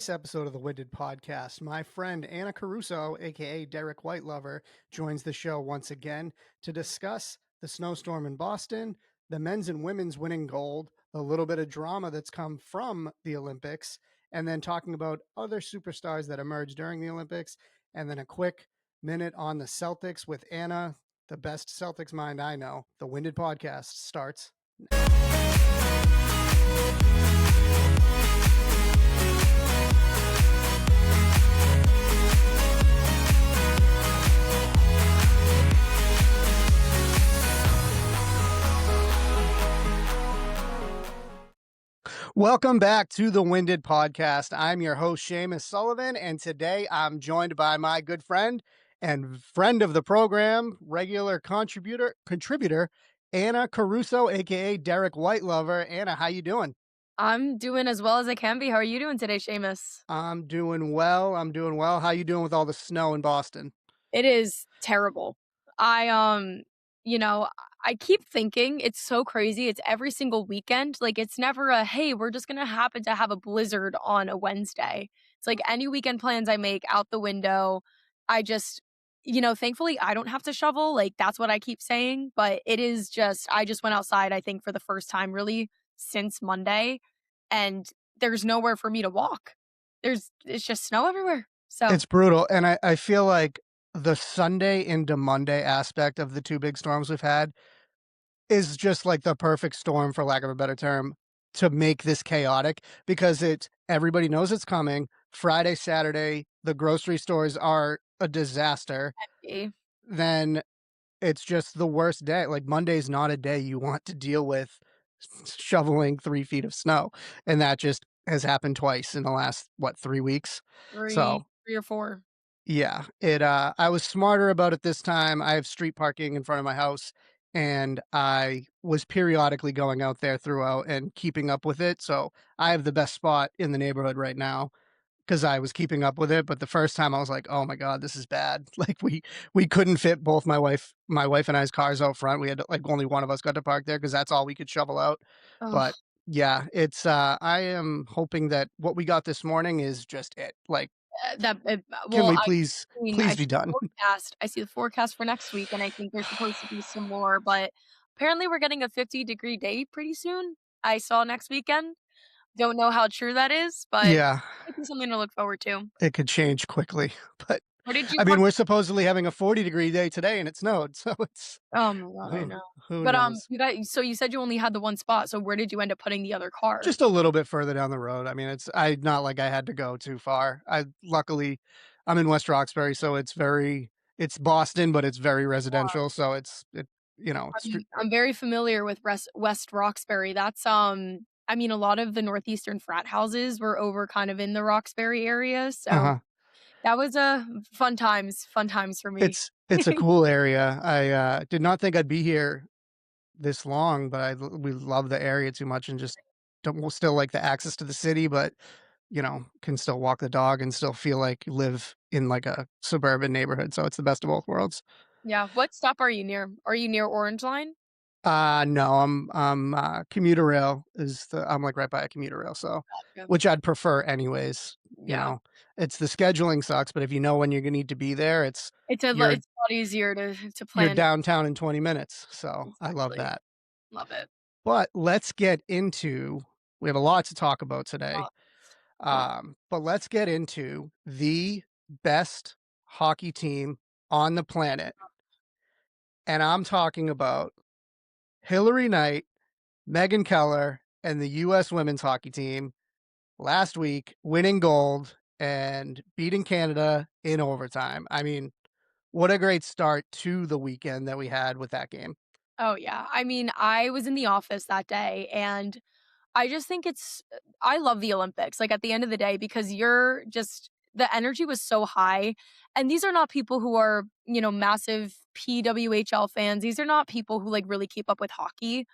This episode of the Winded Podcast, my friend Anna Caruso, aka Derek Whitelover, joins the show once again to discuss the snowstorm in Boston, the men's and women's winning gold, a little bit of drama that's come from the Olympics, and then talking about other superstars that emerged during the Olympics, and then a quick minute on the Celtics with Anna, the best Celtics mind I know. The Winded Podcast starts. Welcome back to the Winded Podcast. I'm your host, Shamus Sullivan, and today I'm joined by my good friend and friend of the program, regular contributor, Anna Caruso, aka Derek Whitelover. Anna, how you doing? I'm doing as well as I can be. How are you doing today, Shamus? I'm doing well. How you doing with all the snow in Boston? It is terrible. I you know, I keep thinking it's so crazy. It's every single weekend. Like it's never a hey, we're just gonna happen to have a blizzard on a Wednesday. It's like any weekend plans I make out the window. I just thankfully I don't have to shovel. Like that's what I keep saying. But it is just I just went outside, I think, for the first time really since Monday, and there's nowhere for me to walk. It's just snow everywhere. So It's brutal. And I feel like the Sunday into Monday aspect of the two big storms we've had is just like the perfect storm, for lack of a better term, to make this chaotic because everybody knows it's coming. Friday, Saturday, the grocery stores are a disaster. eh, Then it's just the worst day. Like Monday's not a day you want to deal with shoveling 3 feet of snow. And that just has happened twice in the last, 3 weeks? So three or four. yeah, I was smarter about it this time. I have street parking in front of my house, and I was periodically going out there throughout and keeping up with it, so I have the best spot in the neighborhood right now because I was keeping up with it, but the first time I was like, "Oh my god, this is bad." Like, we couldn't fit both my wife and I's cars out front. We had to, like, only one of us got to park there because that's all we could shovel out, but Ugh, yeah, I am hoping that what we got this morning is just it. Like, can well, we please I please see be the done? forecast. I see the forecast for next week, and I think there's supposed to be some more, but apparently we're getting a 50-degree day pretty soon. I saw next weekend. Don't know how true that is, but Yeah, might be something to look forward to. it could change quickly, but, Where did you I park? mean, we're supposedly having a 40-degree day today, and it snowed, so it's Oh my god, I who know. who But, knows? you said you only had the one spot, so where did you end up putting the other car? Just a little bit further down the road. I mean, not like I had to go too far. Luckily, I'm in West Roxbury, so it's Boston, but it's very residential, so I'm very familiar with West Roxbury. That's, I mean, a lot of the northeastern frat houses were over kind of in the Roxbury area, so uh-huh. that was, fun times for me. It's a cool area. I, did not think I'd be here this long, but we love the area too much and just don't we'll still like the access to the city, but, can still walk the dog and still feel like you live in like a suburban neighborhood, so it's the best of both worlds. Yeah, what stop are you near? Are you near Orange Line? No, commuter rail is I'm like right by a commuter rail, so Gotcha. which I'd prefer anyways, you Yeah. know? It's the scheduling sucks, but if you know when you're gonna need to be there, you're It's a lot easier to you're plan. downtown in 20 minutes, so I love Exactly. that. Love it. But we have a lot to talk about today. Lots, lots. But let's get into the best hockey team on the planet, and I'm talking about Hillary Knight, Megan Keller, and the US women's hockey team last week winning gold and beating Canada in overtime. I mean, what a great start to the weekend that we had with that game. Oh, yeah. I mean, I was in the office that day, and I just think I love the Olympics, like, at the end of the day, because you're just the energy was so high, and these are not people who are, massive PWHL fans. These are not people who, like, really keep up with hockey,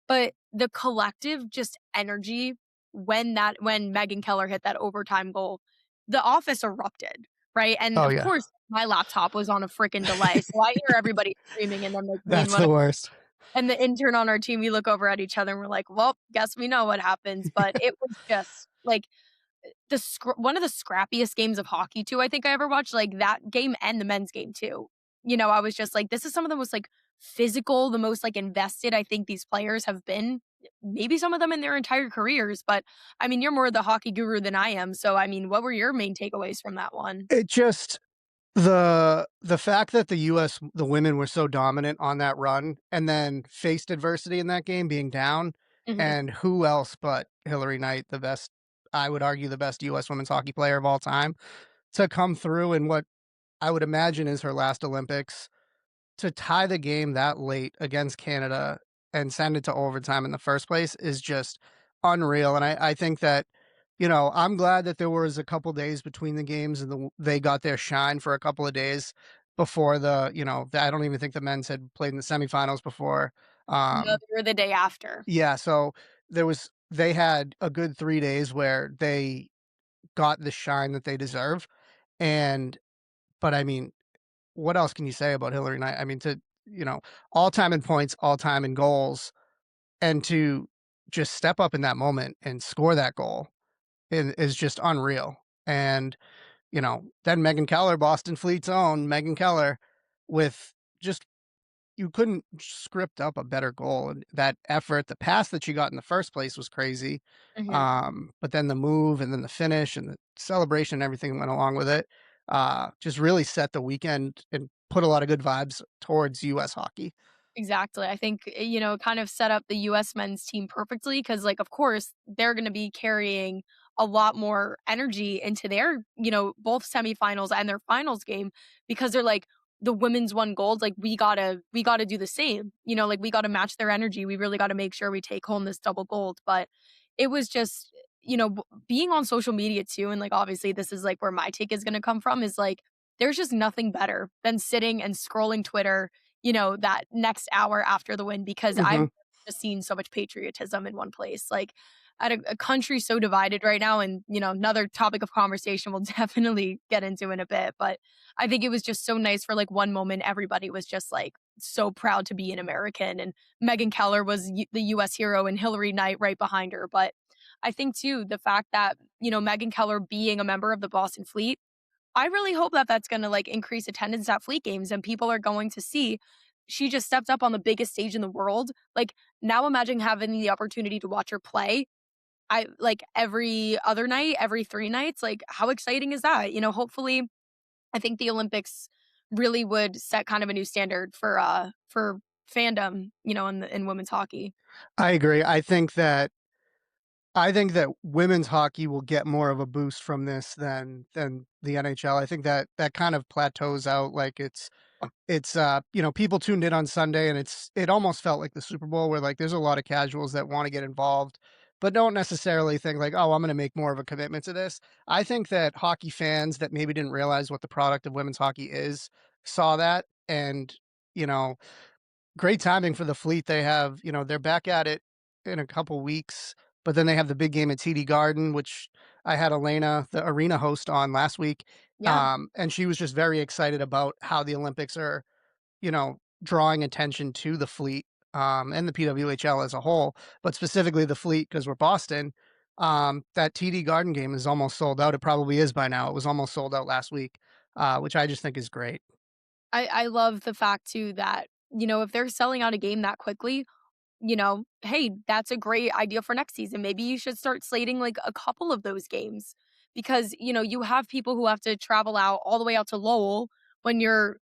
but the collective just energy when Megan Keller hit that overtime goal, the office erupted, right? And, Oh, of yeah. course, my laptop was on a freaking delay, so I hear everybody screaming, and then, like, me and That's one the worst. and the intern on our team, we look over at each other and we're like, "Well, guess we know what happens." But it was just like one of the scrappiest games of hockey too, I think I ever watched, like, that game and the men's game too. I was just like, this is some of the most, like, physical, the most, like, invested I think these players have been, maybe some of them in their entire careers, but, I mean, you're more the hockey guru than I am, so, I mean, what were your main takeaways from that one? It just the fact that the women were so dominant on that run and then faced adversity in that game being down, Mhm. and who else but Hillary Knight, the best I would argue the best US women's hockey player of all time, to come through in what I would imagine is her last Olympics, to tie the game that late against Canada and send it to overtime in the first place is just unreal, and I think that, I'm glad that there was a couple days between the games and they got their shine for a couple of days before I don't even think the men's had played in the semifinals before, No, um they were the day after. yeah, so they had a good 3 days where they got the shine that they deserve, and but I mean, what else can you say about Hillary Knight? I mean, you know, all time in points, all time in goals, and to just step up in that moment and score that goal is just unreal. And, then Megan Keller, Boston Fleet's own Megan Keller, with just you couldn't script up a better goal. And that effort, the pass that she got in the first place was crazy. Mhm. But then the move and then the finish and the celebration and everything went along with it. Just really set the weekend and put a lot of good vibes towards US hockey. Exactly. I think, kind of set up the US men's team perfectly because, like, of course, they're going to be carrying a lot more energy into their, both semifinals and their finals game because they're like, the women's won gold. Like, we gotta do the same. Like, we gotta match their energy. We really gotta make sure we take home this double gold. But it was just, being on social media too. And, like, obviously, this is like where my take is going to come from is like, there's just nothing better than sitting and scrolling Twitter that next hour after the win because I've Mhm. just seen so much patriotism in one place. Like at a country so divided right now, and another topic of conversation we'll definitely get into in a bit. But I think it was just so nice for like one moment, everybody was just like so proud to be an American, and Megan Keller was the U.S. hero, and Hillary Knight right behind her. But I think too the fact that Megan Keller being a member of the Boston Fleet, I really hope that that's gonna, like, increase attendance at Fleet games and people are going to see she just stepped up on the biggest stage in the world. Like, now imagine having the opportunity to watch her play. Every other night, every 3 nights, like, how exciting is that? Hopefully, I think the Olympics really would set kind of a new standard for fandom, in women's hockey. I agree. I think that women's hockey will get more of a boost from this than the NHL. I think that that kind of plateaus out, like, people tuned in on Sunday, and it almost felt like the Super Bowl where, like, there's a lot of casuals that wanna get involved, but don't necessarily think like, "Oh, I'm gonna make more of a commitment to this." I think that hockey fans that maybe didn't realize what the product of women's hockey is, saw that, and, you know, great timing for the Fleet. They're back at it in a couple weeks, but then they have the big game at TD Garden, which I had Elena, the arena host, on last week, Yeah, and she was just very excited about how the Olympics are, drawing attention to the Fleet, and the PWHL as a whole, but specifically the Fleet because we're Boston. That TD Garden game is almost sold out. It probably is by now. It was almost sold out last week, which I just think is great. I love the fact too that, if they're selling out a game that quickly, hey, that's a great idea for next season. Maybe you should start slating like a couple of those games because, you have people who have to travel out all the way out to Lowell when you're,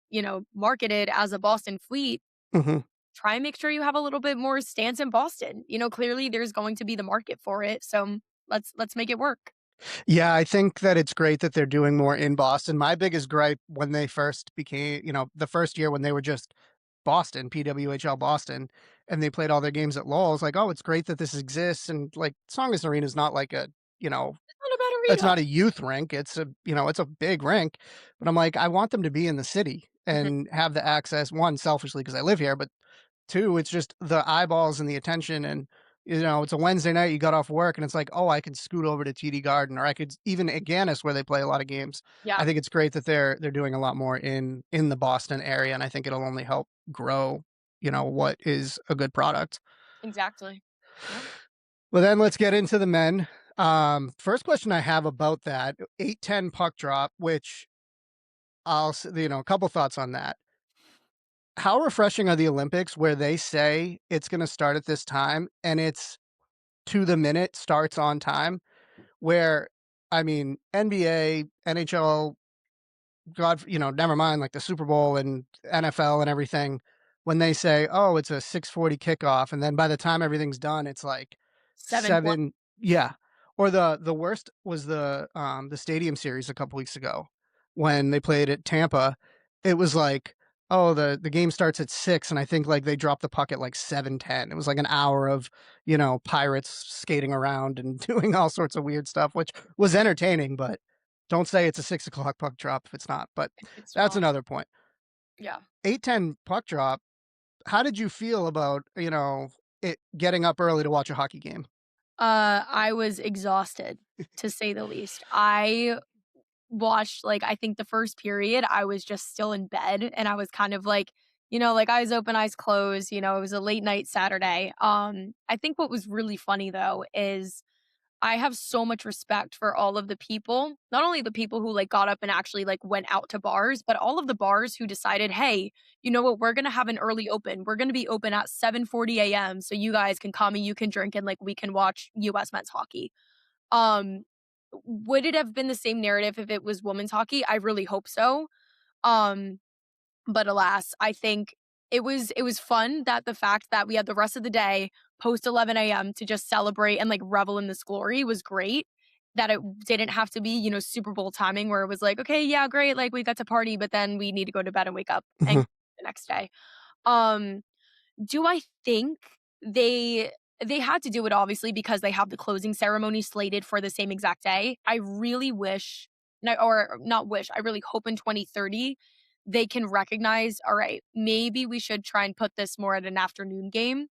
marketed as a Boston Fleet. Mhm. Try and make sure you have a little bit more stance in Boston. Clearly there's going to be the market for it. So let's make it work. Yeah, I think that it's great that they're doing more in Boston. My biggest gripe when they first became, the first year when they were just Boston, PWHL Boston, and they played all their games at Lowell, it's like, oh, it's great that this exists. And like Songus Arena is not like you know, It's not a bad it's arena. not a youth rink. It's a big rink, but I'm like, I want them to be in the city Mhm. and have the access, one, selfishly because I live here, but two, it's just the eyeballs and the attention, and, it's a Wednesday night, you got off work, and it's like, "Oh, I could scoot over to TD Garden," or I could even at Agganis where they play a lot of games. I Yeah, think it's great that they're doing a lot more in the Boston area, and I think it'll only help grow, what is a good product. exactly. Yep. Well, then let's get into the men. First question I have about that 8-10 puck drop, which a couple thoughts on that. How refreshing are the Olympics where they say it's going to start at this time and it's to the minute starts on time? Where, I mean, NBA, NHL, never mind like the Super Bowl and NFL and everything, when they say, "Oh, it's a 6:40 kickoff," and then by the time everything's done, it's like 7:20. 7, yeah. Or the worst was the Stadium Series a couple weeks ago when they played at Tampa. It was like, oh, the game starts at 6, and I think, like, they dropped the puck at, like, 7:10. It was like an hour of, pirates skating around and doing all sorts of weird stuff, which was entertaining, but don't say it's a 6 o'clock puck drop if it's not, but It's that's not. another point. Yeah. 8-10 puck drop, how did you feel about, it getting up early to watch a hockey game? I was exhausted, to say the least. I watched, like, I think the first period, I was just still in bed, and I was kind of like, like, eyes open, eyes closed, it was a late night Saturday. I think what was really funny, though, is I have so much respect for all of the people, not only the people who, like, got up and actually, like, went out to bars, but all of the bars who decided, "Hey, you know what? We're gonna have an early open. We're gonna be open at 7:40 AM so you guys can come and you can drink and, like, we can watch US men's hockey." Um, would it have been the same narrative if it was women's hockey? I really hope so. Um, but alas, I think it was fun that the fact that we had the rest of the day post 11 AM to just celebrate and, like, revel in this glory was great. That it didn't have to be, Super Bowl timing where it was like, "Okay, yeah, great, like, we got to party, but then we need to go to bed and wake up and Mhm. the next day." Um, do I think they they had to do it obviously because they have the closing ceremony slated for the same exact day. I really wish, no, or not wish, I really hope in 2030 they can recognize, all right, maybe we should try and put this more at an afternoon game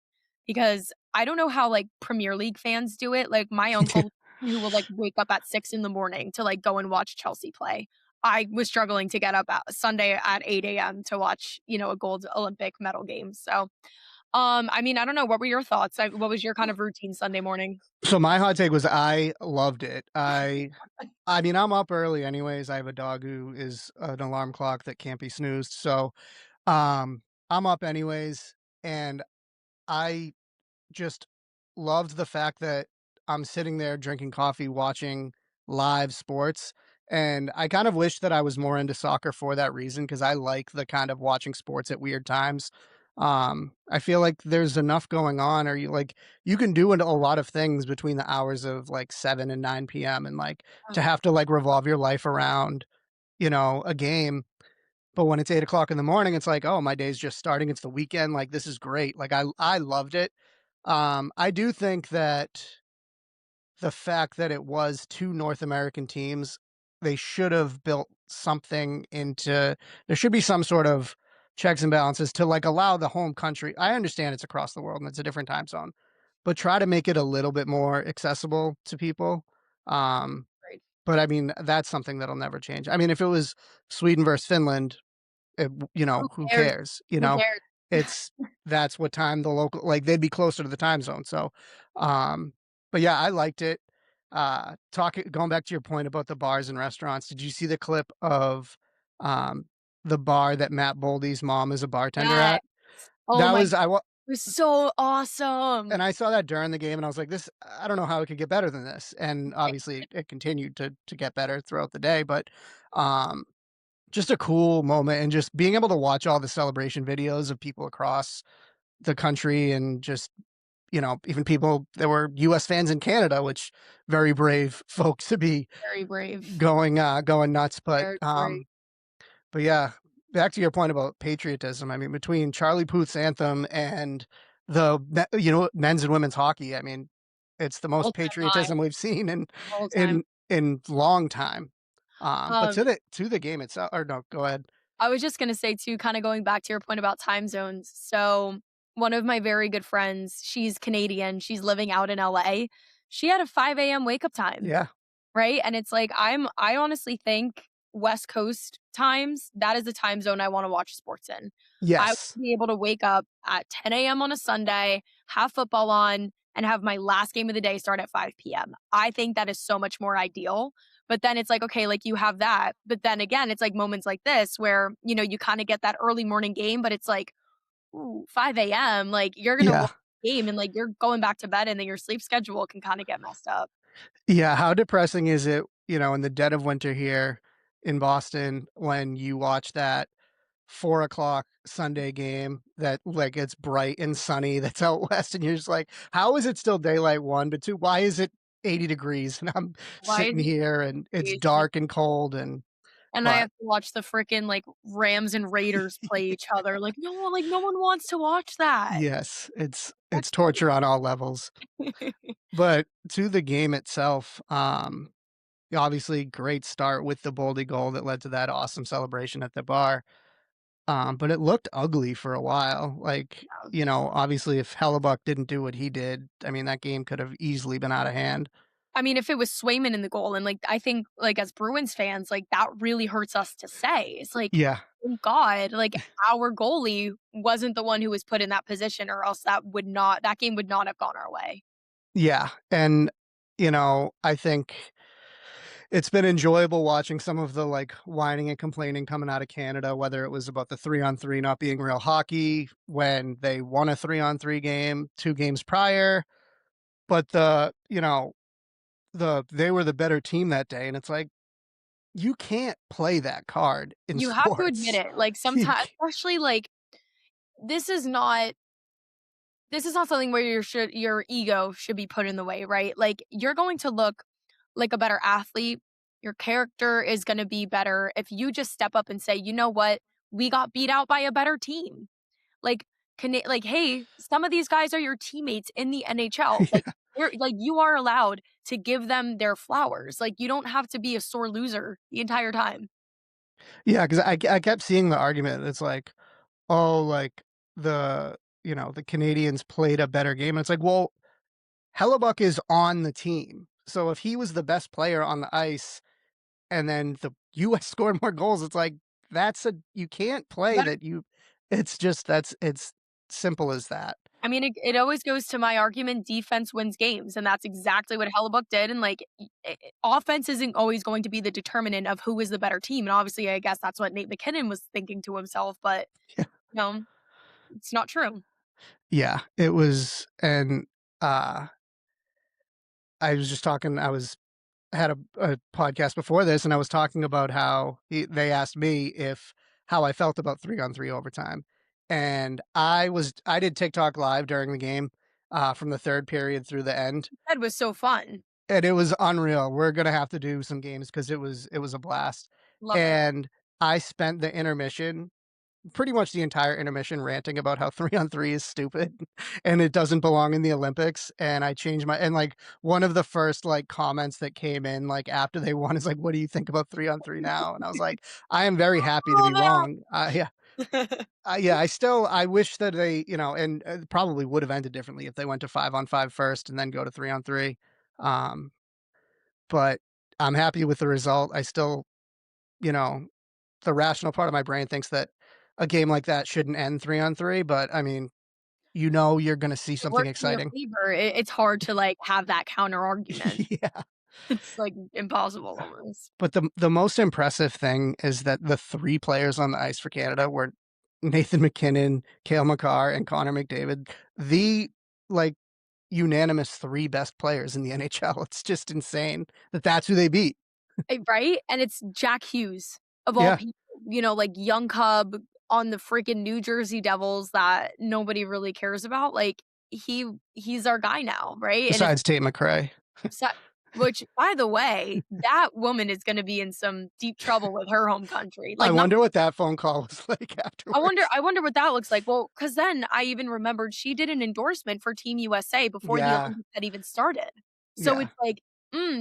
because I don't know how like Premier League fans do it. Like my uncle who will like wake up at 6 in the morning to like go and watch Chelsea play. I was struggling to get up at Sunday at 8 AM to watch, a gold Olympic medal game. So, I mean, I don't know. What were your thoughts? What was your kind of routine Sunday morning? So my hot take was I loved it. I mean, I'm up early anyways. I have a dog who is an alarm clock that can't be snoozed. So, I'm up anyways, and I just loved the fact that I'm sitting there drinking coffee, watching live sports, and I kind of wish that I was more into soccer for that reason because I like the kind of watching sports at weird times. I feel like there's enough going on, or you can do a lot of things between the hours of like 7 and 9 p.m. and like to have to like revolve your life around, a game. But when it's 8 o'clock in the morning, it's like, oh, my day's just starting. It's the weekend. Like this is great. Like I loved it. I do think that the fact that it was 2 North American teams, they should have built something into there should be some sort of checks and balances to, like, allow the home country. I understand it's across the world and it's a different time zone, but try to make it a little bit more accessible to people. Um, Right. but I mean, that's something that'll never change. I mean, if it was Sweden versus Finland, Who who cares? cares, Who cares? It's that's what time the local like, they'd be closer to the time zone, so, um but yeah, I liked it. Talking going back to your point about the bars and restaurants, did you see the clip of, um, the bar that Matt Boldy's mom is a bartender Yes. at? Oh That my, it was I wa was so and awesome. I saw that during the game, and I was like, "This I don't know how it could get better than this," and Right. obviously, it continued to get better throughout the day, but, um just a cool moment and just being able to watch all the celebration videos of people across the country and just, even people that were US fans in Canada, which very brave folks to be Very brave. going nuts. Very brave. But yeah, back to your point about patriotism. I mean, between Charlie Puth's anthem and men's and women's hockey, I mean, it's the most All-time high. patriotism we've seen All time. in long time. But Um, to the game itself, or no, go ahead. I was just gonna say too, kinda going back to your point about time zones. So, one of my very good friends, she's Canadian, she's living out in LA. She had a 5 AM wake up time. Yeah. Right? And it's like, I honestly think West Coast times, that is the time zone I wanna watch sports in. I Yes. wanna be able to wake up at 10 AM on a Sunday, have football on, and have my last game of the day start at 5 PM. I think that is so much more ideal. But then it's like, okay, like you have that. But then again, it's like moments like this where, you kind of get that early morning game, but it's like, ooh, 5 AM, like you're gonna watch Yeah. the game and like you're going back to bed and then your sleep schedule can kind of get messed up. Yeah, how depressing is it, in the dead of winter here in Boston when you watch that 4 o'clock Sunday game that, like, it's bright and sunny that's out west, and you're just like, "How is it still daylight, 1? But 2, why is it 80 degrees and I'm Why is sitting it here and it's crazy? dark and cold," And I but have to watch the frickin', like, Rams and Raiders play each other, like, no one wants to watch that. yes, it's That's torture on all levels. crazy. But to the game itself, obviously great start with the Boldy goal that led to that awesome celebration at the bar. But it looked ugly for a while. Like, obviously if Hellebuck didn't do what he did, I mean, that game could have easily been out of hand. I mean, if it was Swayman in the goal and, like, I think, like, as Bruins fans, like, that really hurts us to say. It's like, Yeah. thank God, like, our goalie wasn't the one who was put in that position or else that game would not have gone our way. Yeah. And, I think it's been enjoyable watching some of the like whining and complaining coming out of Canada, whether it was about the 3-on-3 not being real hockey when they won a 3-on-3 game 2 games prior. But they were the better team that day. And it's like, you can't play that card in You have to admit sports. it, like, You sometimes, ca- especially, like, this is not this is not something where your ego should be put in the way, right? Like, you're going to look like a better athlete. Your character is gonna be better if you just step up and say, "You know what? We got beat out by a better team." Like, "Hey, some of these guys are your teammates in the NHL." Like, yeah. you are allowed to give them their flowers. Like, you don't have to be a sore loser the entire time. Yeah. Cause I kept seeing the argument. It's like, oh, like the, the Canadians played a better game. And it's like, well, Hellebuck is on the team. So if he was the best player on the ice and then the US scored more goals, it's like, you can't play that it's just it's simple as that. I mean, it always goes to my argument, defense wins games, and that's exactly what Hellebuck did, and, like, offense isn't always going to be the determinant of who is the better team, and obviously, I guess that's what Nate McKinnon was thinking to himself, but, Yeah. no, it's not true. Yeah, it was and, uh, I had a podcast before this, and I was talking about how they asked me if how I felt about 3-on-3 overtime, and I did TikTok live during the game, from the 3rd period through the end, That was so fun. and it was unreal. We're gonna have to do some games because it was a blast, Love it. and I spent the intermission pretty much the entire intermission ranting about how 3-on-3 is stupid and it doesn't belong in the Olympics. And I changed like one of the first like comments that came in like after they won is like, "What do you think about 3-on-3 now?" And I was like, "I am very happy to be Oh, wrong." Yeah. no. Yeah, I wish that they, and probably would have ended differently if they went to 5-on-5 first and then go to 3-on-3. Um, but I'm happy with the result. I still, you know, the rational part of my brain thinks that a game like that shouldn't end 3-on-3, but I mean, you're gonna see It something works in your exciting. favor. It's hard to, like, have that counter argument. Yeah, It's, like, impossible almost. but the most impressive thing is that the 3 players on the ice for Canada were Nathan MacKinnon, Cale Makar, and Connor McDavid, the, like, unanimous 3 best players in the NHL. It's just insane that that's who they beat. Right? And it's Jack Hughes, of all Yeah, people, like, young cub on the freaking New Jersey Devils that nobody really cares about, like, he's our guy now, right? And it's besides Tate McRae. so which, by the way, that woman is gonna be in some deep trouble with her home country, I like, not wonder what that phone call was like I wonder afterwards. I wonder what that looks like. Well, because then I even remembered she did an endorsement for Team USA before the Yeah, Olympics had even started. So yeah. it's like,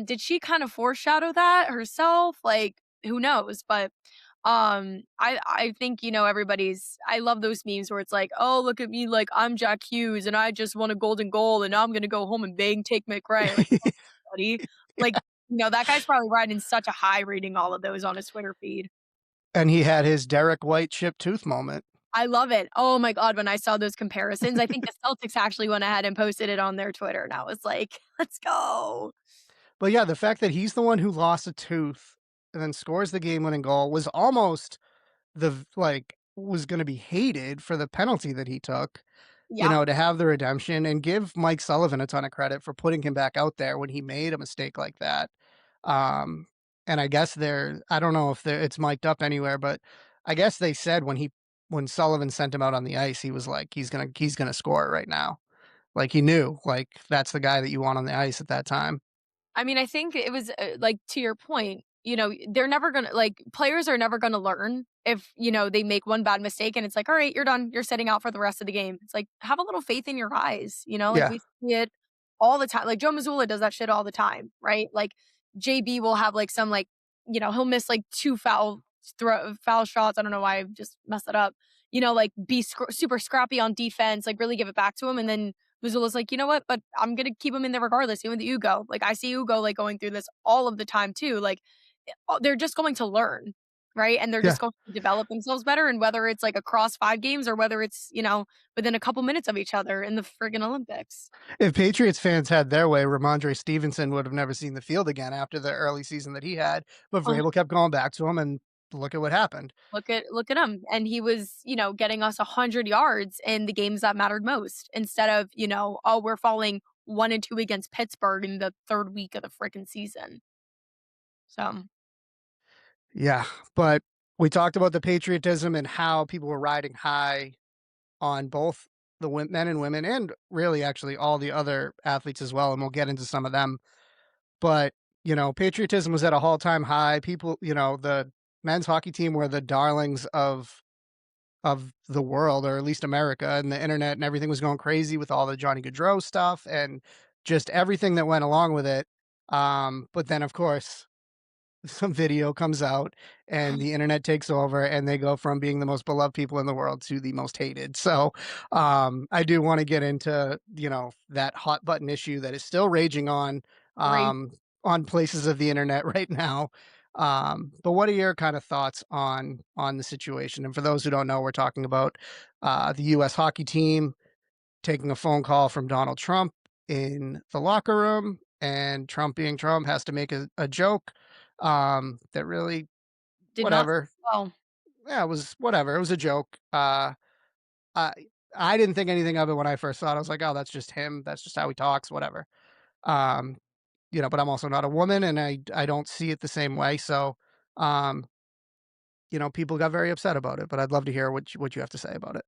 did she kind of foreshadow that herself? Like, who knows? But I think, everybody's I love those memes where it's like, "Oh, look at me, like, I'm Jack Hughes, and I just won a golden goal, and now I'm gonna go home and bang Take McRae." Like, "Oh, buddy." Like, that guy's probably riding such a high reading all of those on his Twitter feed. And he had his Derek White chip tooth moment. I love it. Oh my god, when I saw those comparisons, I think the Celtics actually went ahead and posted it on their Twitter, and I was like, "Let's go." But yeah, the fact that he's the one who lost a tooth and then scores the game-winning goal was almost was gonna be hated for the penalty that he took, Yeah. to have the redemption and give Mike Sullivan a ton of credit for putting him back out there when he made a mistake like that. Um, and I guess I don't know if it's mic'd up anywhere, but I guess they said when Sullivan sent him out on the ice, he was like, he's gonna score right now. Like he knew, like that's the guy that you want on the ice at that time. I mean, I think it was, like, to your point, they're never gonna players are never gonna learn if, they make one bad mistake and it's like, "Alright, you're done. You're sitting out for the rest of the game." It's like, have a little faith in your eyes, like, Yeah. we see it all the time. Like, Joe Mazzulla does that shit all the time, right? Like, JB will have, like, some, like, he'll miss, like, 2 foul shots. I don't know why I just messed it up. Like, be super scrappy on defense, like, really give it back to him, and then Missoula's like, "You know what? But I'm gonna keep him in there regardless, even with Ugo." Like, I see Ugo, like, going through this all of the time too. Like, they're just going to learn, right? And they're Yeah. just going to develop themselves better, and whether it's, like, across 5 games or whether it's, within a couple minutes of each other in the friggin' Olympics. If Patriots fans had their way, Ramondre Stevenson would have never seen the field again after the early season that he had, but Oh, Vrabel kept going back to him, and look at what happened. look at him, and he was, getting us 100 yards in the games that mattered most instead of, "Oh, we're falling 1-2 against Pittsburgh in the 3rd week of the frickin' season." So, Yeah, but we talked about the patriotism and how people were riding high on both the men and women, and really actually all the other athletes as well, and we'll get into some of them. But, patriotism was at a all-time high. People, the men's hockey team were the darlings of the world, or at least America, and the internet and everything was going crazy with all the Johnny Gaudreau stuff and just everything that went along with it. But then, of course, some video comes out and the internet takes over and they go from being the most beloved people in the world to the most hated. So, I do want to get into, that hot button issue that is still raging right. on places of the internet right now. But what are your kind of thoughts on the situation? And for those who don't know, we're talking about the US hockey team taking a phone call from Donald Trump in the locker room, and Trump being Trump has to make a joke, that really Did not whatever. well. Yeah, it was whatever, it was a joke. I I didn't think anything of it when I first saw it. I was like, "Oh, that's just him. That's just how he talks, whatever." Um, but I'm also not a woman, and I don't see it the same way, so, um, people got very upset about it, but I'd love to hear what you have to say about it.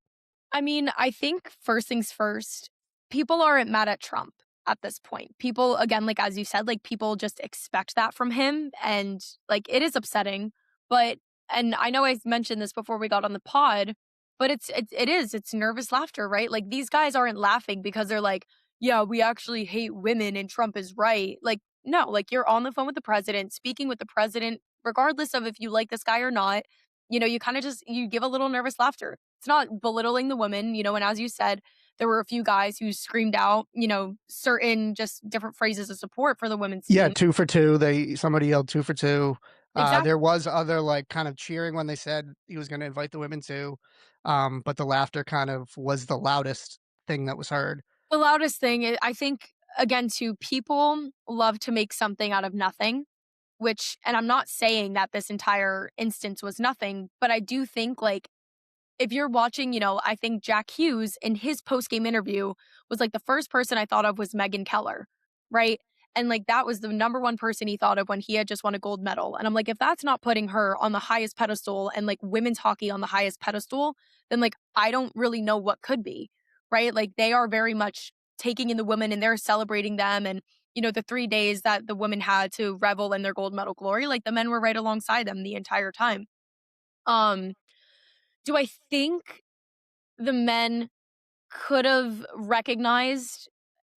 I mean, I think first things first, people aren't mad at Trump at this point. People, again, like as you said, like people just expect that from him. And like it is upsetting. But, and I know I mentioned this before we got on the pod, but it's nervous laughter, right? Like these guys aren't laughing because they're like, yeah, we actually hate women and Trump is right. Like, no, like you're on the phone with the president, speaking with the president, regardless of if you like this guy or not. You kind of just you give a little nervous laughter. It's not belittling the women, and as you said, there were a few guys who screamed out, certain just different phrases of support for the women's Yeah, team. 2 for 2, somebody yelled 2 for 2. Exactly. There was other, like, kind of cheering when they said he was gonna invite the women too, but the laughter kind of was the loudest thing that was heard. The loudest thing, I think, again, too, people love to make something out of nothing, which, and I'm not saying that this entire instance was nothing, but I do think like if you're watching, I think Jack Hughes in his post-game interview was like the first person I thought of was Megan Keller, right? And like that was the number one person he thought of when he had just won a gold medal. And I'm like, if that's not putting her on the highest pedestal and like women's hockey on the highest pedestal, then like I don't really know what could be, right? Like they are very much taking in the women and they're celebrating them. And the 3 days that the women had to revel in their gold medal glory, like the men were right alongside them the entire time. Um, do I think the men could have recognized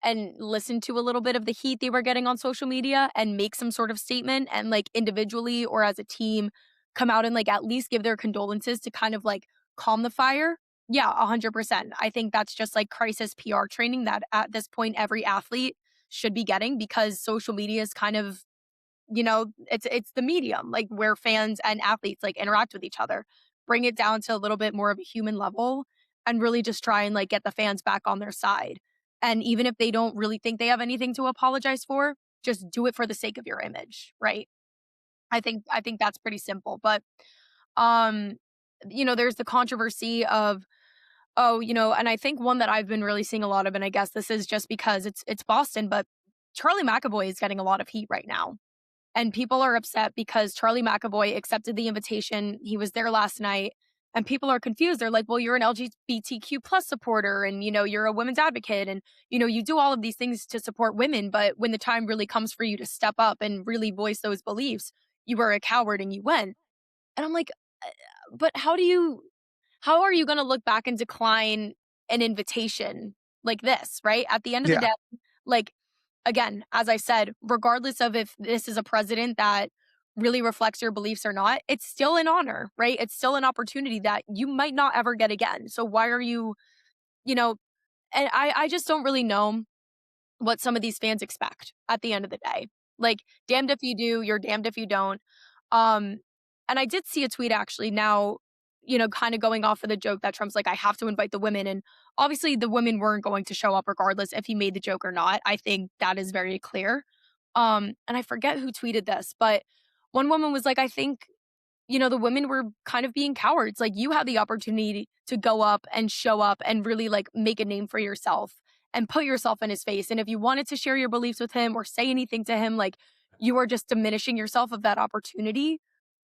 and listened to a little bit of the heat they were getting on social media and make some sort of statement and like individually or as a team come out and like at least give their condolences to kind of like calm the fire? Yeah, 100%. I think that's just like crisis PR training that at this point every athlete should be getting because social media is kind of, it's the medium like where fans and athletes like interact with each other. bring it down to a little bit more of a human level and really just try and like get the fans back on their side. And even if they don't really think they have anything to apologize for, just do it for the sake of your image, right? I think that's pretty simple. But um there's the controversy of, oh, and I think one that I've been really seeing a lot of, and I guess this is just because it's Boston, but Charlie McAvoy is getting a lot of heat right now. And people are upset because Charlie McAvoy accepted the invitation. He was there last night. And people are confused. They're like, well, you're an LGBTQ plus supporter and you're a women's advocate and you do all of these things to support women, but when the time really comes for you to step up and really voice those beliefs, you were a coward and you went. And I'm like, but how are you going to look back and decline an invitation like this, right? At the end of the Yeah. day, like, again, as I said, regardless of if this is a president that really reflects your beliefs or not, it's still an honor, right? It's still an opportunity that you might not ever get again. So why are you, you know, and I just don't really know what some of these fans expect at the end of the day. Like, damned if you do, you're damned if you don't. Um, and I did see a tweet actually now, kind of going off of the joke that Trump's like, I have to invite the women. And obviously, the women weren't going to show up regardless if he made the joke or not. I think that is very clear. And I forget who tweeted this, but one woman was like, I think the women were kind of being cowards. Like, you had the opportunity to go up and show up and really like make a name for yourself and put yourself in his face. And if you wanted to share your beliefs with him or say anything to him, like, you are just diminishing yourself of that opportunity.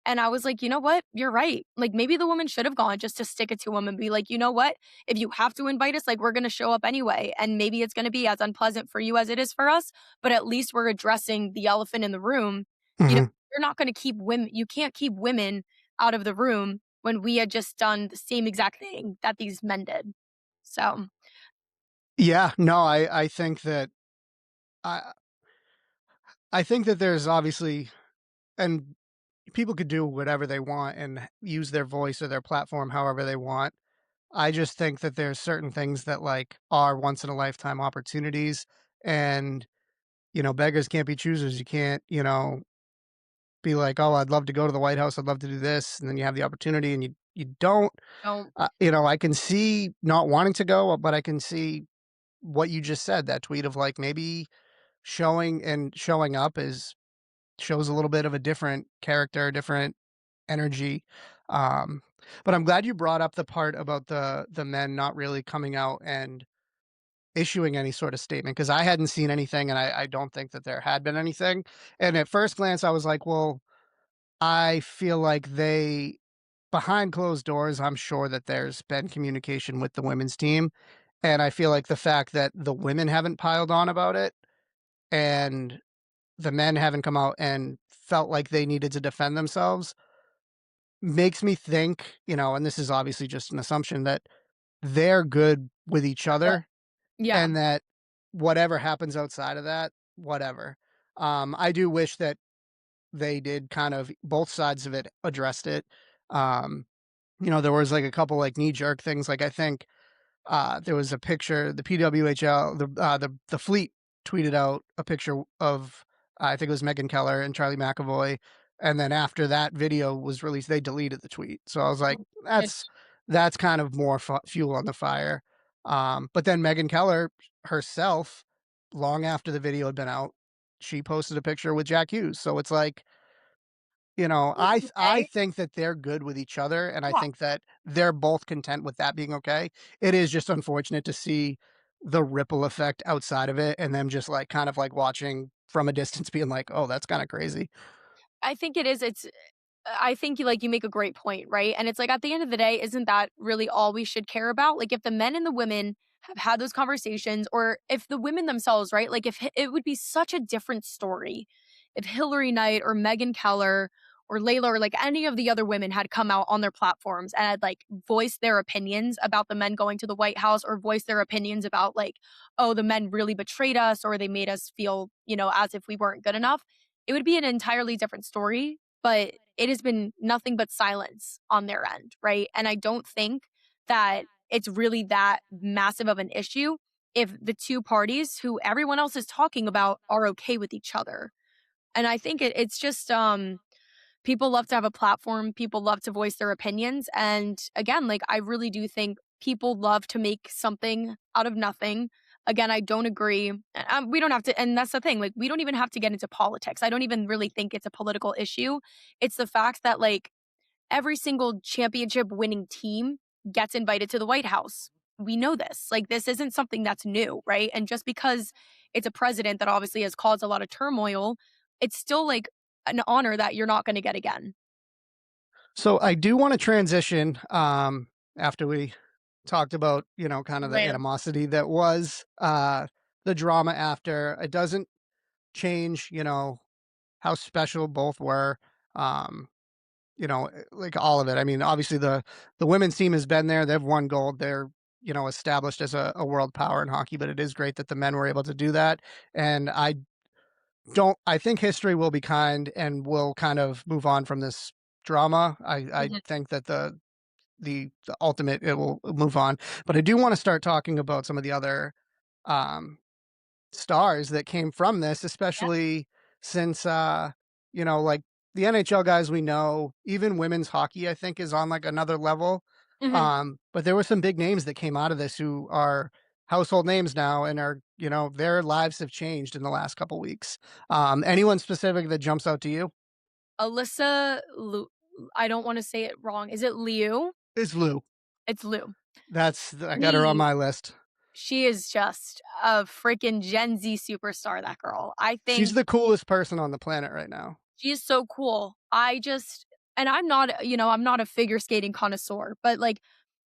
And I was like, you know what? You're right. Like, maybe the woman should have gone just to stick it to him and be like, you know what? If you have to invite us, like, we're going to show up anyway. And maybe it's going to be as unpleasant for you as it is for us, but at least we're addressing the elephant in the room. You know, Hmm. you're not going to keep women, you can't keep women out of the room when we had just done the same exact thing that these men did. So, Yeah. No, I think that I I think that there's obviously, and people could do whatever they want and use their voice or their platform however they want. I just think that there's certain things that like are once in a lifetime opportunities, and beggars can't be choosers. You can't, be like, "Oh, I'd love to go to the White House. I'd love to do this," and then you have the opportunity and you don't. don't, I can see not wanting to go, but I can see what you just said. That tweet of like maybe showing up is shows a little bit of a different character, different energy. Um, but I'm glad you brought up the part about the men not really coming out and issuing any sort of statement, because I hadn't seen anything and I don't think that there had been anything. And at first glance, I was like, well, I feel like they behind closed doors, I'm sure that there's been communication with the women's team. And I feel like the fact that the women haven't piled on about it and the men haven't come out and felt like they needed to defend themselves makes me think, and this is obviously just an assumption, that they're good with each yeah. other Yeah. and that whatever happens outside of that, whatever. I do wish that they did kind of both sides of it addressed it. Um, there was like a couple like knee jerk things. Like I think there was a picture, the PWHL, the fleet tweeted out a picture of I think it was Megan Keller and Charlie McAvoy, and then after that video was released, they deleted the tweet. So I was like, that's Which that's kind of more fuel on the fire. But then Megan Keller herself, long after the video had been out, she posted a picture with Jack Hughes. So it's like, I say, think that they're good with each other, and I yeah. think that they're both content with that being okay. It is just unfortunate to see the ripple effect outside of it, and them just, like, kind of, like, watching from a distance being like, "Oh, that's kinda crazy." I think it is. I think you make a great point, right? And it's like at the end of the day, isn't that really all we should care about? Like if the men and the women have had those conversations, or if the women themselves, right? Like if it would be such a different story if Hillary Knight or Megan Keller or Layla or like any of the other women had come out on their platforms and had like voiced their opinions about the men going to the White House or voiced their opinions about like, oh, the men really betrayed us or they made us feel, as if we weren't good enough. It would be an entirely different story, but it has been nothing but silence on their end, right? And I don't think that it's really that massive of an issue if the two parties who everyone else is talking about are okay with each other. And I think it's just people love to have a platform, people love to voice their opinions, and again, like, I really do think people love to make something out of nothing. Again, I don't agree, we don't have to, and that's the thing, like, we don't even have to get into politics. I don't even really think it's a political issue. It's the fact that, like, every single championship winning team gets invited to the White House. We know this. Like, this isn't something that's new, right? And just because it's a president that obviously has caused a lot of turmoil, it's still like an honor that you're not going to get again. So I do want to transition after we talked about, kind of the Land. animosity that was the drama after. It doesn't change, how special both were. Um like all of it. I mean, obviously the women's team has been there. They've won gold. They're, established as a world power in hockey, but it is great that the men were able to do that. And I think history will be kind and will kind of move on from this drama. I Mhm. think that the ultimate it will move on. But I do want to start talking about some of the other um stars that came from this, Yeah. especially since like the NHL guys we know, even women's hockey, I think, is on like another level. Mhm. But there were some big names that came out of this who are household names now and are, their lives have changed in the last couple weeks. Anyone specific that jumps out to you? Alyssa Liu, I don't want to say it wrong. Is it Liu? Is Lou. It's Liu. I got her on She my list. she is just a freaking Gen Z superstar, that girl. I She's think the coolest person on the planet right now. she is so cool. And I'm not, I'm not a figure skating connoisseur, but like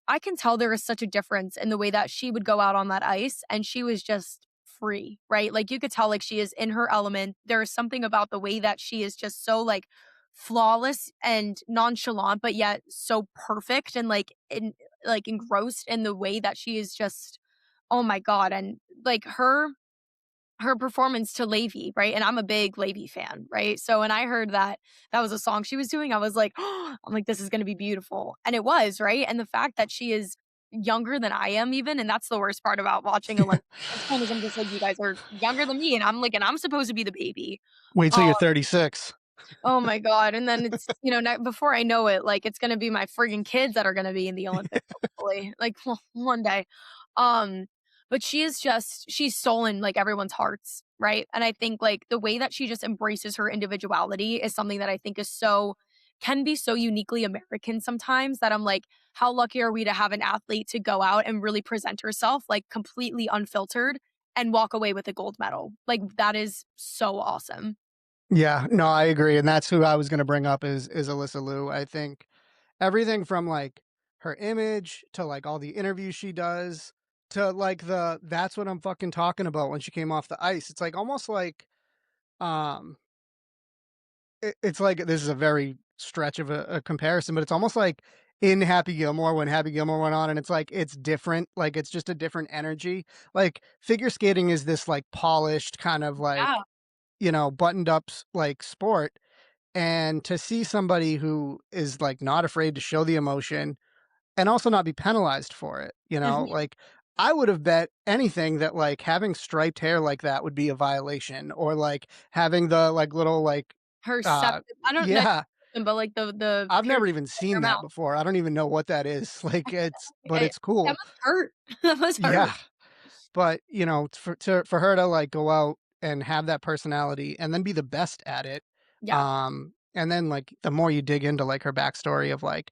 I can tell there is such a difference in the way that she would go out on that ice and she was just free, right? Like you could tell like she is in her element. There is something about the way that she is just so like flawless and nonchalant, but yet so perfect and like engrossed in the way that she is just, oh my God. And like her performance to Levy, right? And I'm a big Levy fan, right? So when I heard that that was a song she was doing, I was like, oh, I'm like, this is gonna be beautiful. And it was, right? And the fact that she is younger than I am even, and that's the worst part about watching Olympic at this point is I'm just like, you guys are younger than me, and I'm like, and I'm supposed to be the baby. Wait Um, till you're 36. oh my god, and then it's, before I know it, like, it's gonna be my friggin' kids that are gonna be in the Olympics, hopefully, like, one day. Um, but she is just she's stolen, like, everyone's hearts, right? And I think, like, the way that she just embraces her individuality is something that I think is so can be so uniquely American sometimes that I'm like, how lucky are we to have an athlete to go out and really present herself, like, completely unfiltered and walk away with a gold medal? Like, that is so awesome. Yeah, no, I agree, and that's who I was gonna bring up is Alyssa Liu. I think everything from, like, her image to, like, all the interviews she does to, like, the "That's what I'm fucking talking about" when she came off the ice. It's, like, almost like, um, it's like this is a very stretch of a comparison, but it's almost like in Happy Gilmore when Happy Gilmore went on, and it's like it's different, like, it's just a different energy. Like, figure skating is this, like, polished kind of, like, Yeah. buttoned up like, sport, and to see somebody who is, like, not afraid to show the emotion and also not be penalized for it, Mhm. like, I would have bet anything that, like, having striped hair like that would be a violation or, like, having the, like, little, like, Her uh septum, I don't know, yeah, but, like, the I've period never even in her seen that mouth. before. I don't even know what that is. Like, but it's That cool. must hurt. That must Yeah. hurt. But, for her to, like, go out and have that personality and then be the best at it, Yeah. and then, like, the more you dig into, like, her backstory of, like,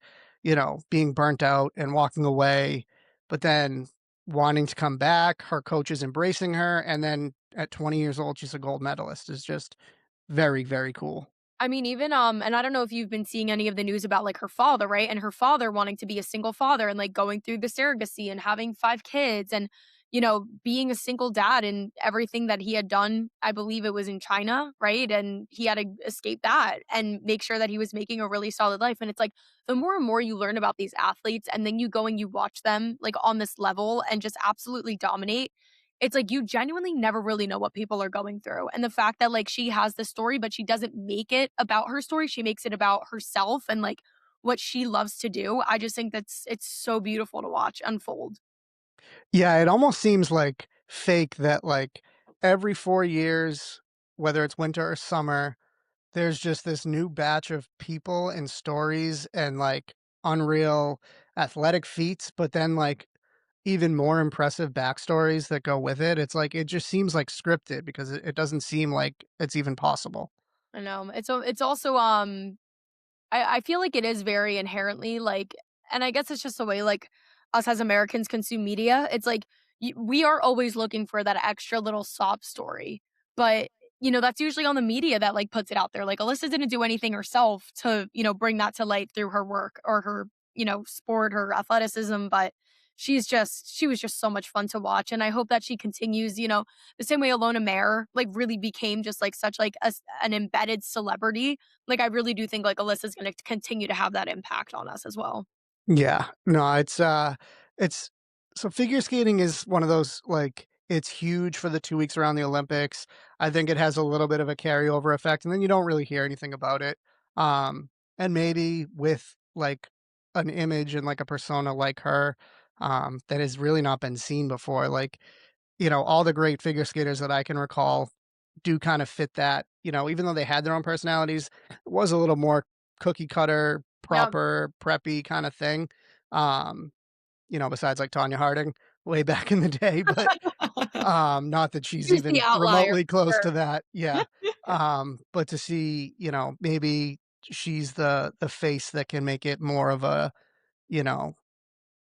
being burnt out and walking away, but then wanting to come back, her coach is embracing her, and then at 20 years old, she's a gold medalist is just very, very cool. I mean, even, and I don't know if you've been seeing any of the news about, like, her father, right? And her father wanting to be a single father and, like, going through the surrogacy and having 5 kids and, being a single dad and everything that he had done. I believe it was in China, right? And he had to escape that and make sure that he was making a really solid life. And it's like, the more and more you learn about these athletes and then you go and you watch them, like, on this level and just absolutely dominate, it's like you genuinely never really know what people are going through, and the fact that, like, she has this story, but she doesn't make it about her story, she makes it about herself and, like, what she loves to do. I just think it's so beautiful to watch unfold. Yeah, it almost seems, like, fake that, like, every 4 years, whether it's winter or summer, there's just this new batch of people and stories and, like, unreal athletic feats, but then, like, even more impressive backstories that go with it. It's like it just seems, like, scripted because it doesn't seem like it's even possible. I know. It's also, I feel like it is very inherently, like, and I guess it's just the way, like, us as Americans consume media. It's like, we are always looking for that extra little sob story, but, that's usually on the media that, like, puts it out there. Like, Alyssa didn't do anything herself to, bring that to light through her work or her, sport, her athleticism, but she was just so much fun to watch, and I hope that she continues, the same way Alona Mayer, like, really became just, like, such, like, an embedded celebrity. Like, I really do think, like, Alyssa's gonna continue to have that impact on us as well. Yeah. No, it's so figure skating is one of those, like, it's huge for the 2 weeks around the Olympics. I think it has a little bit of a carryover effect, and then you don't really hear anything about it. And maybe with, like, an image and, like, a persona like her, that has really not been seen before, like, all the great figure skaters that I can recall do kind of fit that, even though they had their own personalities, it was a little more cookie cutter, Yeah. proper, preppy kind of thing. Um, besides like Tanya Harding way back in the day, but not that she's Here's the even outlier remotely for close to sure. that. Yeah. But to see, maybe she's the face that can make it more of a, you know,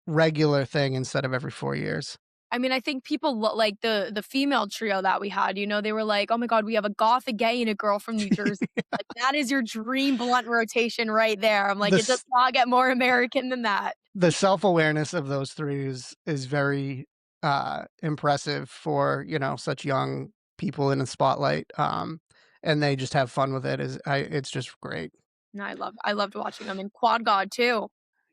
regular thing instead of every 4 years. I mean, I think people like the female trio that we had, they were like, "Oh my god, we have a goth, a gay, and a girl from New Jersey." Like, that is your dream blunt rotation right there. I'm like, it does This not get more American than that. The self-awareness of those 3 is very, impressive for, such young people in the spotlight, and they just have fun with it, it's just great. No, I loved watching them, and Quad God too.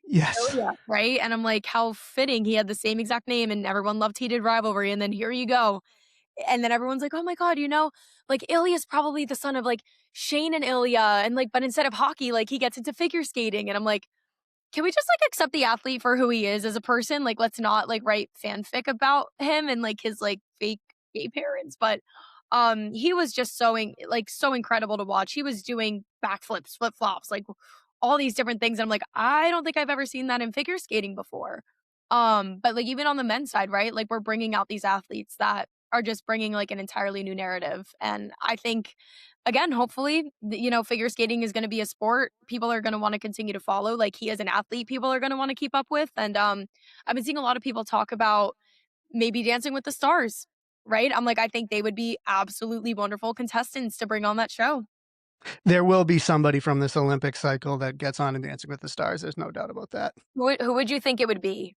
Yes. Ilya, right? And I'm like, how fitting, he had the same exact name and everyone loved Heated Rivalry, and then here you go. And then everyone's like, "Oh my god, like Ilya's probably the son of like Shane and Ilya," and like, but instead of hockey, like he gets into figure skating, and I'm like, can we just like accept the athlete for who he is as a person? Like, let's not like write fanfic about him and like his like fake gay parents. But he was just so incredible to watch. He was doing backflips, flip flops, like all these different things. I'm like, I don't think I've ever seen that in figure skating before. But like even on the men's side, right? Like we're bringing out these athletes that are just bringing like an entirely new narrative. And I think again, hopefully, figure skating is going to be a sport people are going to want to continue to follow. Like he is an athlete people are going to want to keep up with. And I've been seeing a lot of people talk about maybe Dancing with the Stars, right? I'm like, I think they would be absolutely wonderful contestants to bring on that show. There will be somebody from this Olympic cycle that gets on in Dancing with the Stars, there's no doubt about that. Who would you think it would be?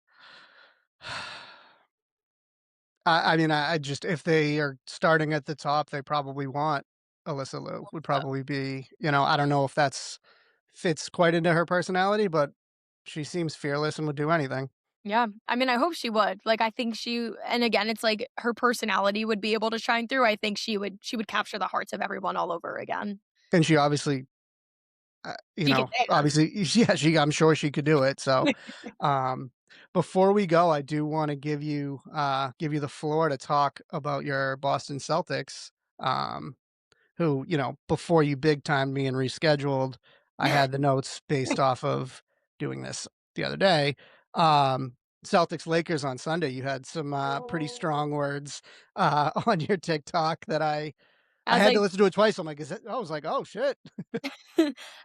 I mean, I just if they are starting at the top, they probably want Alyssa Liu would probably be, I don't know if that's fits quite into her personality, but she seems fearless and would do anything. Yeah. I mean, I hope she would. Like I think and again, it's like her personality would be able to shine through. I think she would capture the hearts of everyone all over again. And she obviously, She could obviously, yeah, I'm sure she could do it. So, um, before we go, I do want to give you the floor to talk about your Boston Celtics, um, who, before you big timed me and rescheduled, I dance. had the notes based off of doing this the other day. Um, Celtics Lakers on Sunday. You had some pretty strong words on your TikTok that I As had I to listen to it twice. I'm like, I was like, oh shit.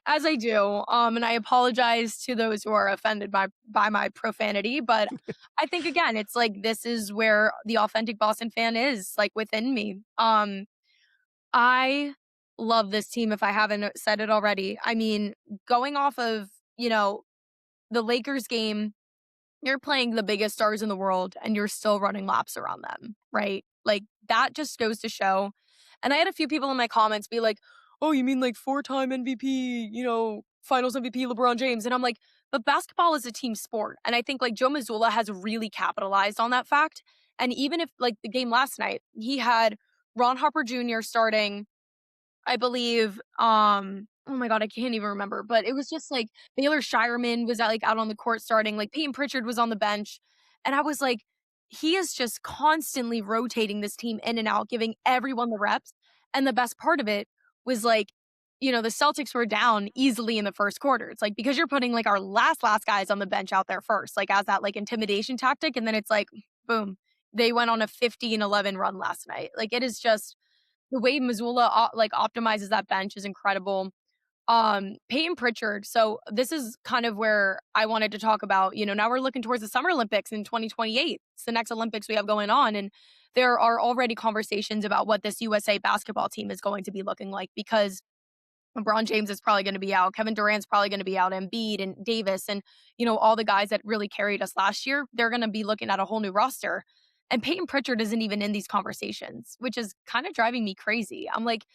as I do, and I apologize to those who are offended by my profanity, but I think again, it's like this is where the authentic Boston fan is, like within me. I love this team if I haven't said it already. I mean, going off of, the Lakers game, you're playing the biggest stars in the world and you're still running laps around them, right? Like that just goes to show. And I had a few people in my comments be like, "Oh, you mean like four-time MVP, finals MVP LeBron James?" And I'm like, "But basketball is a team sport." And I think like Joe Mazzulla has really capitalized on that fact. And even if like the game last night, he had Ron Harper Jr. starting, I believe, oh my god, I can't even remember, but it was just like Baylor Shireman was out on the court starting, like Peyton Pritchard was on the bench, and I was like, he is just constantly rotating this team in and out, giving everyone the reps. And the best part of it was like, the Celtics were down easily in the first quarter. It's like, because you're putting like our last guys on the bench out there first, like as that like intimidation tactic. And then it's like, boom, they went on a 15-11 run last night. Like it is just the way Missoula like optimizes that bench is incredible. Peyton Pritchard. So this is kind of where I wanted to talk about, now we're looking towards the Summer Olympics in 2028. It's the next Olympics we have going on. And there are already conversations about what this USA basketball team is going to be looking like, because LeBron James is probably going to be out. Kevin Durant's probably going to be out. Embiid and Davis and, all the guys that really carried us last year, they're going to be looking at a whole new roster. And Peyton Pritchard isn't even in these conversations, which is kind of driving me crazy. I'm like,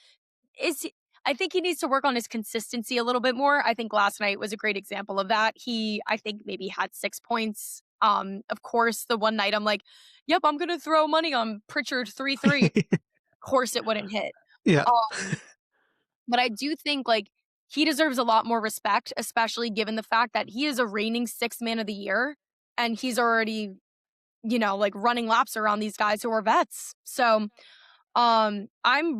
is he, I think he needs to work on his consistency a little bit more. I think last night was a great example of that. I think maybe had 6 points. Of course, the one night I'm like, yep, I'm going to throw money on Pritchard 3-3. Of course it wouldn't hit. Yeah. Um, but I do think like he deserves a lot more respect, especially given the fact that he is a reigning sixth man of the year and he's already, like running laps around these guys who are vets. So I'm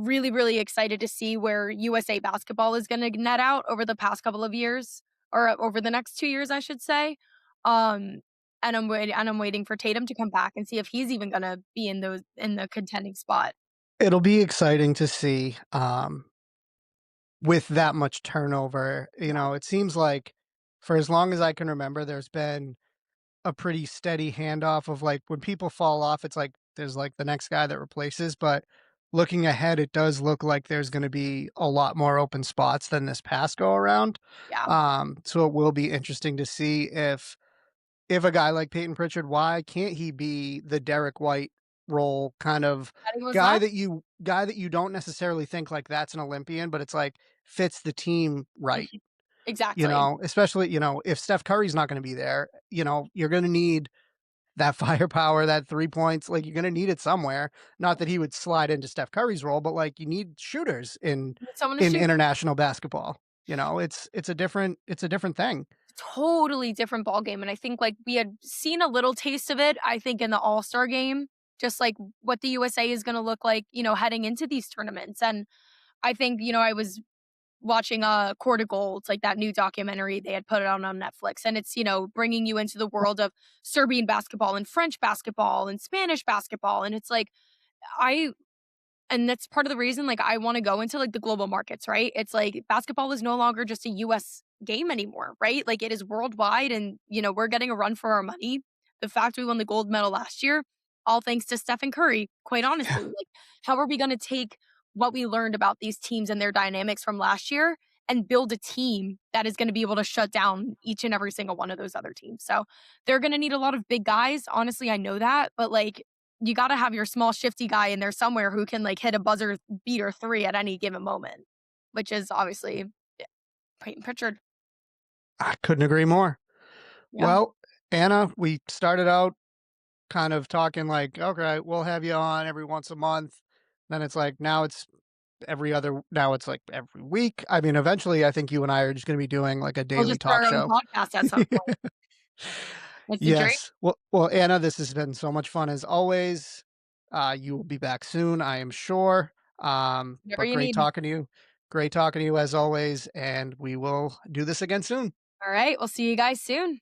really, really excited to see where USA basketball is going to net out over the past couple of years, or over the next 2 years, I should say. Um, and I'm waiting for Tatum to come back and see if he's even going to be in the contending spot. It'll be exciting to see, with that much turnover. It seems like for as long as I can remember, there's been a pretty steady handoff of like when people fall off, it's like there's like the next guy that replaces. But looking ahead, it does look like there's going to be a lot more open spots than this past go around. Yeah, So it will be interesting to see if a guy like Peyton Pritchard, why can't he be the Derek White role kind of that he was last. guy that you don't necessarily think like that's an Olympian, but it's like fits the team right. Mhm. Exactly. Especially, if Steph Curry's not going to be there, you're going to need that firepower, that 3 points, like you're going to need it somewhere. Not that he would slide into Steph Curry's role, but like you need shooters Someone to in shoot. international basketball. It's a different thing. Totally different ball game. And I think like we had seen a little taste of it, I think, in the All-Star game, just like what the USA is going to look like, heading into these tournaments. And I think, I was watching Core to Gold, like that new documentary they had put it on Netflix, and it's, bringing you into the world of Serbian basketball and French basketball and Spanish basketball. And it's like I and that's part of the reason like I want to go into like the global markets, right? It's like basketball is no longer just a US game anymore, right? Like it is worldwide, and we're getting a run for our money. The fact we won the gold medal last year, all thanks to Stephen Curry, quite Yeah. honestly. Like how are we going to take what we learned about these teams and their dynamics from last year and build a team that is going to be able to shut down each and every single one of those other teams? So they're going to need a lot of big guys. Honestly, I know that, but like you got to have your small shifty guy in there somewhere who can like hit a buzzer beater three at any given moment, which is obviously, yeah, Peyton Pritchard. I couldn't agree more. Yeah. Well, Anna, we started out kind of talking like, okay, we'll have you on every once a month. Then it's like now it's like every week. I mean, eventually I think you and I are just going to be doing like a We'll daily just start talk our own show. podcast at some point. It's a dream. Yes. Well, Anna, this has been so much fun as always. You will be back soon, I am sure. Whatever But you need. great talking to you as always. And we will do this again soon. All right. We'll see you guys soon.